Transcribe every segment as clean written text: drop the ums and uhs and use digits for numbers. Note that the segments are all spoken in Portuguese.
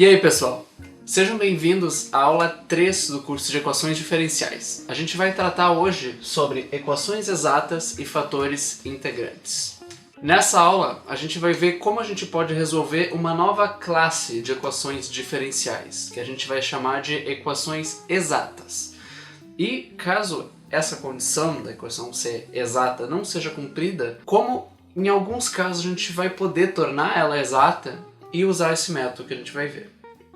E aí, pessoal? Sejam bem-vindos à aula 3 do curso de Equações Diferenciais. A gente vai tratar hoje sobre equações exatas e fatores integrantes. Nessa aula, a gente vai ver como a gente pode resolver uma nova classe de equações diferenciais, que a gente vai chamar de equações exatas. E caso essa condição da equação ser exata não seja cumprida, como em alguns casos a gente vai poder tornar ela exata e usar esse método que a gente vai ver,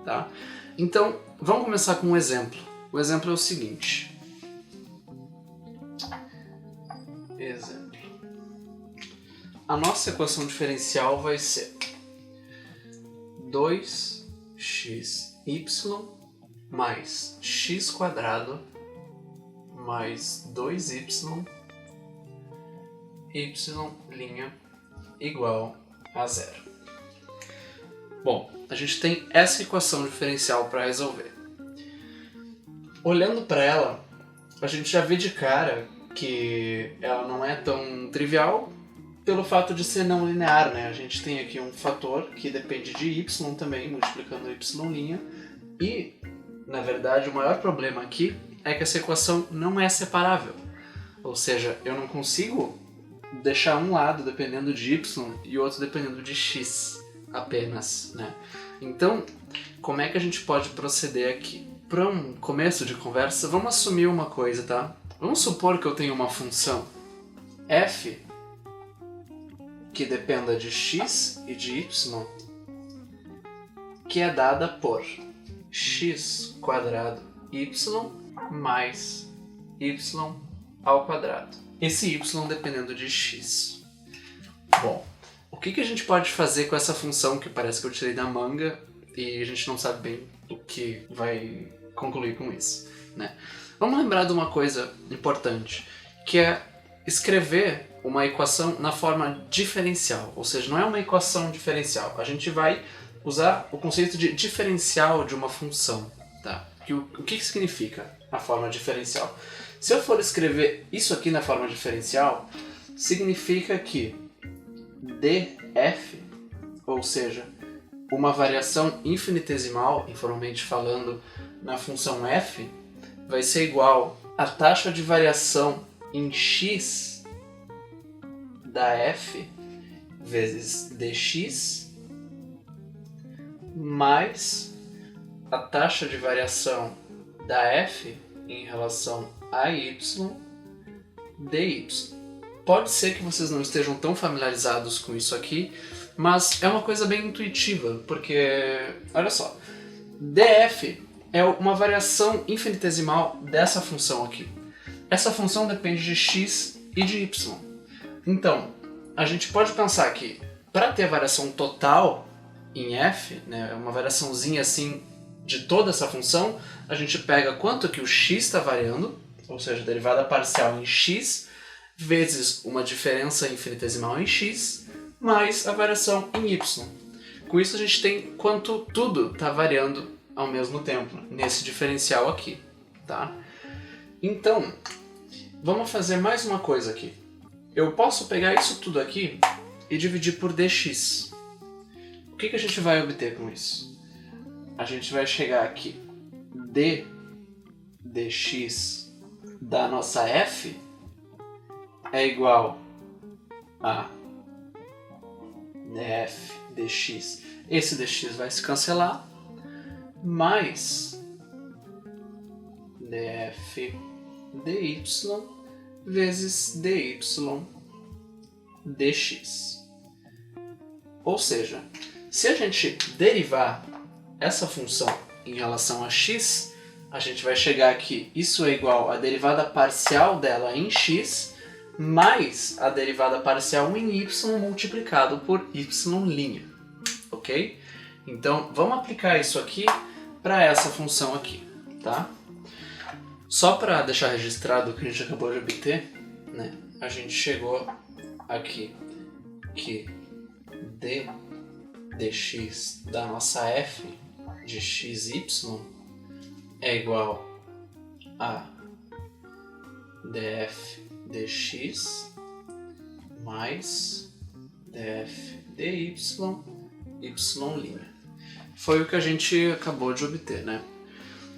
tá? Então, vamos começar com um exemplo. O exemplo é o seguinte. A nossa equação diferencial vai ser 2xy mais x² mais 2y y' igual a 0. Bom, a gente tem essa equação diferencial para resolver. Olhando para ela, a gente já vê de cara que ela não é tão trivial pelo fato de ser não linear, né? A gente tem aqui um fator que depende de y também, multiplicando y', e, na verdade, o maior problema aqui é que essa equação não é separável. Ou seja, eu não consigo deixar um lado dependendo de y e o outro dependendo de x apenas, né? Então, como é que a gente pode proceder aqui? Para um começo de conversa, vamos assumir uma coisa, tá? Vamos supor que eu tenho uma função f que dependa de x e de y, que é dada por x² y mais y². Esse y dependendo de x. Bom, o que a gente pode fazer com essa função que parece que eu tirei da manga e a gente não sabe bem o que vai concluir com isso, né? Vamos lembrar de uma coisa importante, que é escrever uma equação na forma diferencial, ou seja, não é uma equação diferencial. A gente vai usar o conceito de diferencial de uma função, tá? O que significa a forma diferencial? Se eu for escrever isso aqui na forma diferencial, significa que df, ou seja, uma variação infinitesimal, informalmente falando, na função f, vai ser igual à taxa de variação em x da f vezes dx mais a taxa de variação da f em relação a y dy. Pode ser que vocês não estejam tão familiarizados com isso aqui, mas é uma coisa bem intuitiva, porque, olha só, df é uma variação infinitesimal dessa função aqui. Essa função depende de x e de y. Então, a gente pode pensar que, para ter a variação total em f, né, uma variaçãozinha assim de toda essa função, a gente pega quanto que o x está variando, ou seja, a derivada parcial em x, vezes uma diferença infinitesimal em x, mais a variação em y. Com isso a gente tem quanto tudo está variando ao mesmo tempo, nesse diferencial aqui, tá? Então, vamos fazer mais uma coisa aqui. Eu posso pegar isso tudo aqui e dividir por dx. O que a gente vai obter com isso? A gente vai chegar aqui, dx da nossa f é igual a df dx. Esse dx vai se cancelar, mais df dy vezes dy dx. Ou seja, se a gente derivar essa função em relação a x, a gente vai chegar aqui, isso é igual à derivada parcial dela em x, mais a derivada parcial em y multiplicado por y', ok? Então, vamos aplicar isso aqui para essa função aqui, tá? Só para deixar registrado o que a gente acabou de obter, né, a gente chegou aqui que dx da nossa f de xy é igual a df dx mais df dy y'. foi o que a gente acabou de obter, né?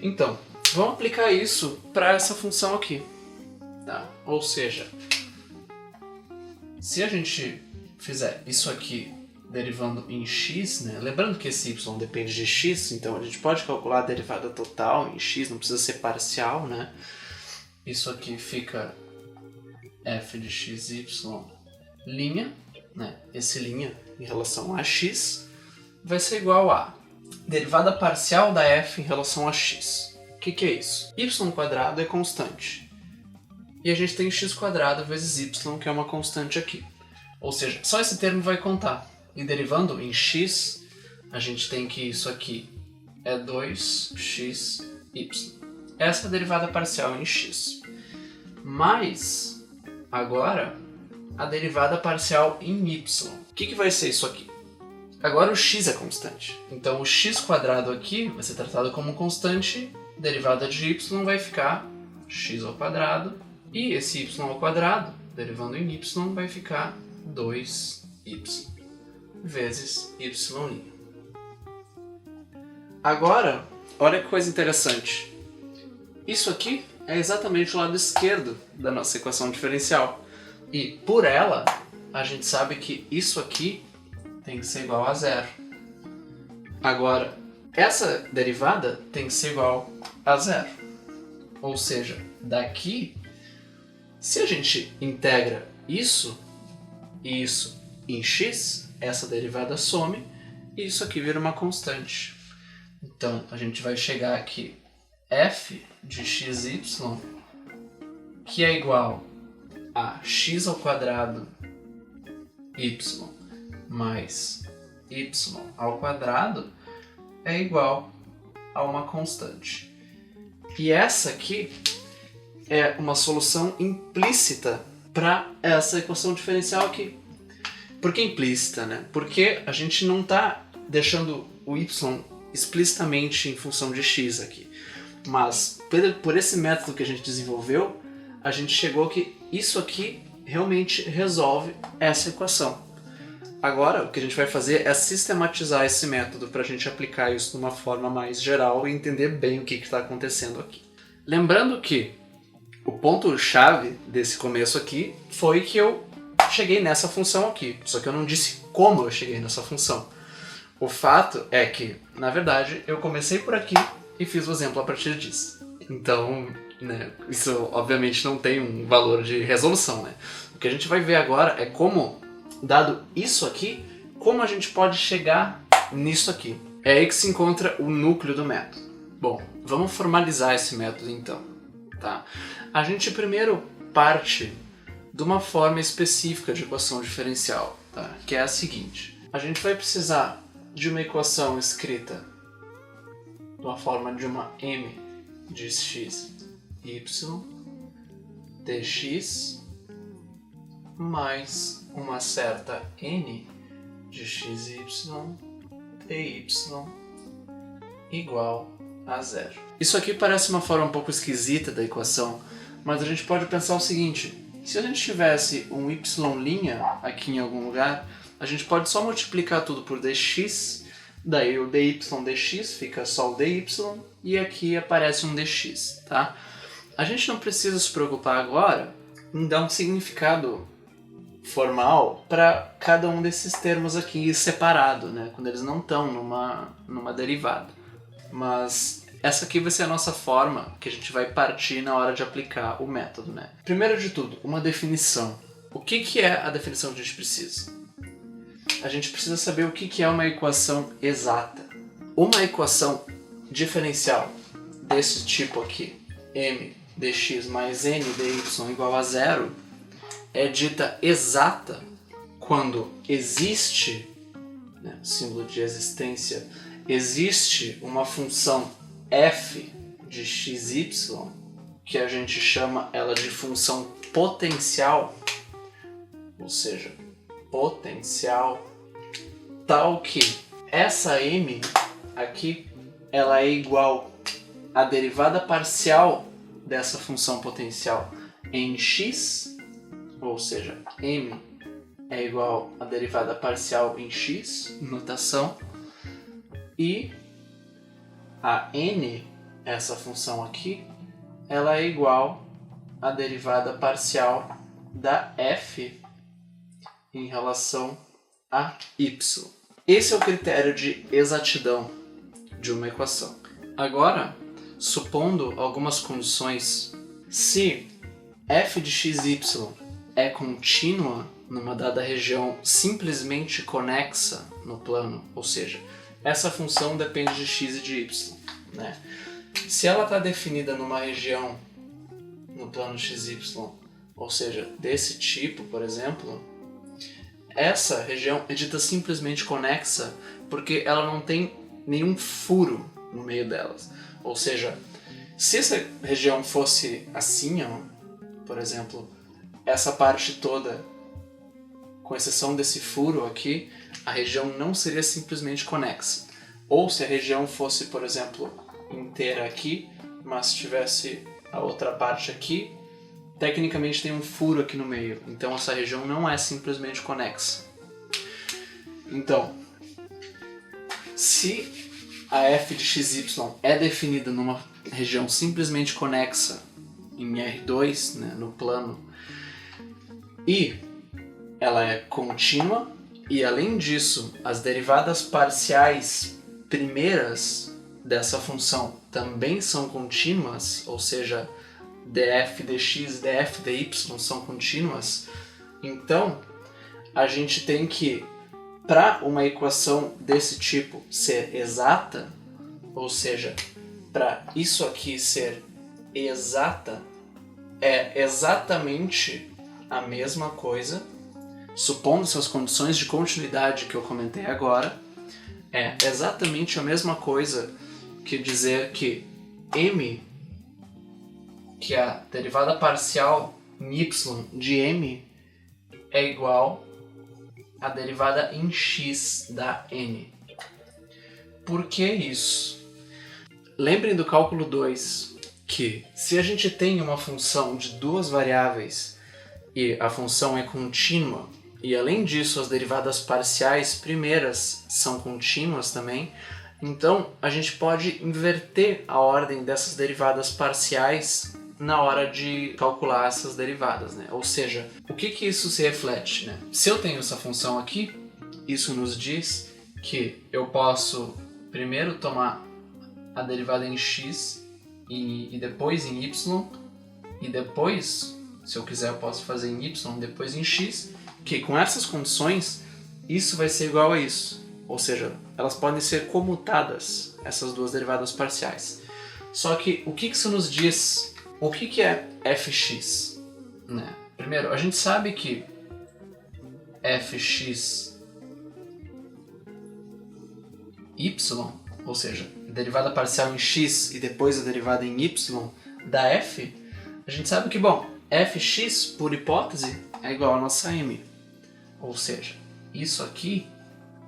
Então, vamos aplicar isso para essa função aqui, tá? Ou seja, se a gente fizer isso aqui derivando em x, né? Lembrando que esse y depende de x, então a gente pode calcular a derivada total em x, não precisa ser parcial, né? Isso aqui fica f de xy linha, né? Esse linha em relação a x vai ser igual a derivada parcial da f em relação a x. O que é isso? Y² é constante. E a gente tem x² vezes y, que é uma constante aqui. Ou seja, só esse termo vai contar. E derivando em x, a gente tem que isso aqui é 2xy. Essa é a derivada parcial em x. Mais, agora, a derivada parcial em y. O que vai ser isso aqui? Agora o x é constante. Então o x² aqui vai ser tratado como constante, derivada de y vai ficar x², e esse y², derivando em y, vai ficar 2y vezes y'. Agora, olha que coisa interessante. Isso aqui é exatamente o lado esquerdo da nossa equação diferencial. E por ela, a gente sabe que isso aqui tem que ser igual a zero. Agora, essa derivada tem que ser igual a zero. Ou seja, daqui, se a gente integra isso e isso em x, essa derivada some e isso aqui vira uma constante. Então, a gente vai chegar aqui f de xy, que é igual a x² y mais y² é igual a uma constante. E essa aqui é uma solução implícita para essa equação diferencial aqui. Por que implícita, né? Porque a gente não está deixando o y explicitamente em função de x aqui. Mas por esse método que a gente desenvolveu, a gente chegou que isso aqui realmente resolve essa equação. Agora, o que a gente vai fazer é sistematizar esse método para a gente aplicar isso de uma forma mais geral e entender bem o que está acontecendo aqui. Lembrando que o ponto-chave desse começo aqui foi que eu cheguei nessa função aqui, só que eu não disse como eu cheguei nessa função. O fato é que, na verdade, eu comecei por aqui e fiz o exemplo a partir disso. Então, né, isso obviamente não tem um valor de resolução, né? O que a gente vai ver agora é como, dado isso aqui, como a gente pode chegar nisso aqui. É aí que se encontra o núcleo do método. Bom, vamos formalizar esse método então, tá? A gente primeiro parte de uma forma específica de equação diferencial, tá? Que é a seguinte. A gente vai precisar de uma equação escrita de uma forma de uma m de x, y, dx, mais uma certa n de xy, dy, igual a zero. Isso aqui parece uma forma um pouco esquisita da equação, mas a gente pode pensar o seguinte: se a gente tivesse um y' aqui em algum lugar, a gente pode só multiplicar tudo por dx, daí o dy dx fica só o dy, e aqui aparece um dx, tá? A gente não precisa se preocupar agora em dar um significado formal para cada um desses termos aqui separado, né? Quando eles não estão numa derivada. Mas essa aqui vai ser a nossa forma que a gente vai partir na hora de aplicar o método, né? Primeiro de tudo, uma definição. O que é a definição que a gente precisa? A gente precisa saber o que é uma equação exata. Uma equação diferencial desse tipo aqui, m dx mais n dy igual a zero, é dita exata quando existe, né, símbolo de existência, existe uma função f de xy, que a gente chama ela de função potencial, ou seja, potencial, tal que essa m aqui ela é igual à derivada parcial dessa função potencial em x, ou seja, m é igual à derivada parcial em x, notação, E a n, essa função aqui, ela é igual à derivada parcial da f em relação a y. Esse é o critério de exatidão de uma equação. Agora, supondo algumas condições, se f de xy é contínua numa dada região simplesmente conexa no plano, ou seja, essa função depende de x e de y, né? Se ela está definida numa região no plano xy, ou seja, desse tipo, por exemplo, essa região é dita simplesmente conexa porque ela não tem nenhum furo no meio delas. Ou seja, se essa região fosse assim, ó, por exemplo, essa parte toda, com exceção desse furo aqui, a região não seria simplesmente conexa. Ou se a região fosse, por exemplo, inteira aqui, mas tivesse a outra parte aqui, tecnicamente tem um furo aqui no meio, então essa região não é simplesmente conexa. Então, se a f de xy é definida numa região simplesmente conexa em R2, né, no plano, e ela é contínua, e além disso, as derivadas parciais primeiras dessa função também são contínuas, ou seja, df dx e df dy são contínuas, então a gente tem que, para uma equação desse tipo ser exata, ou seja, para isso aqui ser exata, é exatamente a mesma coisa, supondo essas condições de continuidade que eu comentei agora, é exatamente a mesma coisa que dizer que m, que é a derivada parcial em y de m, é igual à derivada em x da n. Por que isso? Lembrem do cálculo 2, que se a gente tem uma função de duas variáveis e a função é contínua, e além disso as derivadas parciais primeiras são contínuas também, então a gente pode inverter a ordem dessas derivadas parciais na hora de calcular essas derivadas, né? Ou seja, o que isso se reflete, né? Se eu tenho essa função aqui, isso nos diz que eu posso primeiro tomar a derivada em x e depois em y, e depois, se eu quiser, eu posso fazer em y, depois em x, que com essas condições, isso vai ser igual a isso. Ou seja, elas podem ser comutadas, essas duas derivadas parciais. Só que o que isso nos diz? O que é fx? Né? Primeiro, a gente sabe que fx y, ou seja, a derivada parcial em x e depois a derivada em y da f, a gente sabe que, bom, fx, por hipótese, é igual a nossa m. Ou seja, isso aqui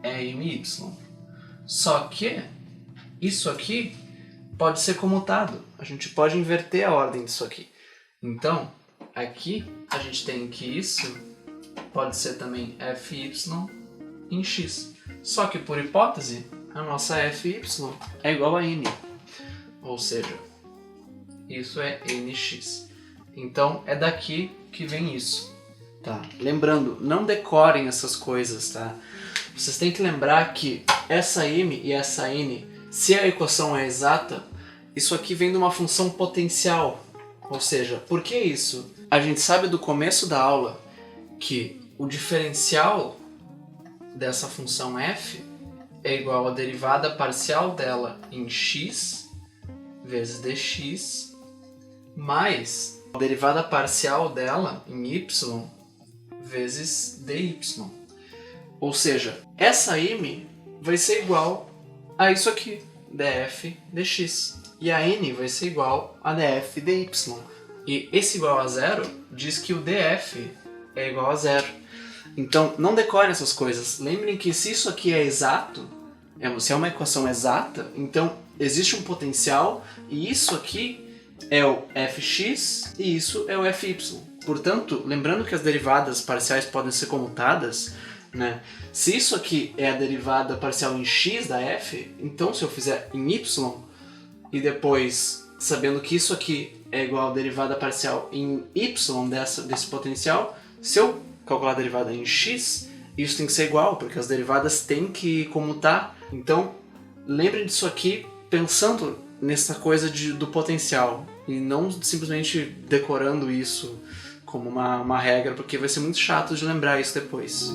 é my. Só que isso aqui pode ser comutado. A gente pode inverter a ordem disso aqui. Então, aqui a gente tem que isso pode ser também fy em x. Só que, por hipótese, a nossa fy é igual a n. Ou seja, isso é nx. Então, é daqui que vem isso. Tá? Lembrando, não decorem essas coisas, tá? Vocês têm que lembrar que essa m e essa n, se a equação é exata, isso aqui vem de uma função potencial. Ou seja, por que isso? A gente sabe do começo da aula que o diferencial dessa função f é igual à derivada parcial dela em x vezes dx mais a derivada parcial dela em y vezes dy. Ou seja, essa m vai ser igual a isso aqui, df dx. E a n vai ser igual a df dy. E esse igual a zero diz que o df é igual a zero. Então, não decorem essas coisas. Lembrem que se isso aqui é exato, se é uma equação exata, então existe um potencial e isso aqui é o fx e isso é o fy. Portanto, lembrando que as derivadas parciais podem ser comutadas, né? Se isso aqui é a derivada parcial em x da f, então se eu fizer em y e depois sabendo que isso aqui é igual a derivada parcial em y desse potencial, se eu calcular a derivada em x, isso tem que ser igual, porque as derivadas têm que comutar. Então, lembre disso aqui pensando nessa coisa do potencial e não simplesmente decorando isso como uma regra, porque vai ser muito chato de lembrar isso depois.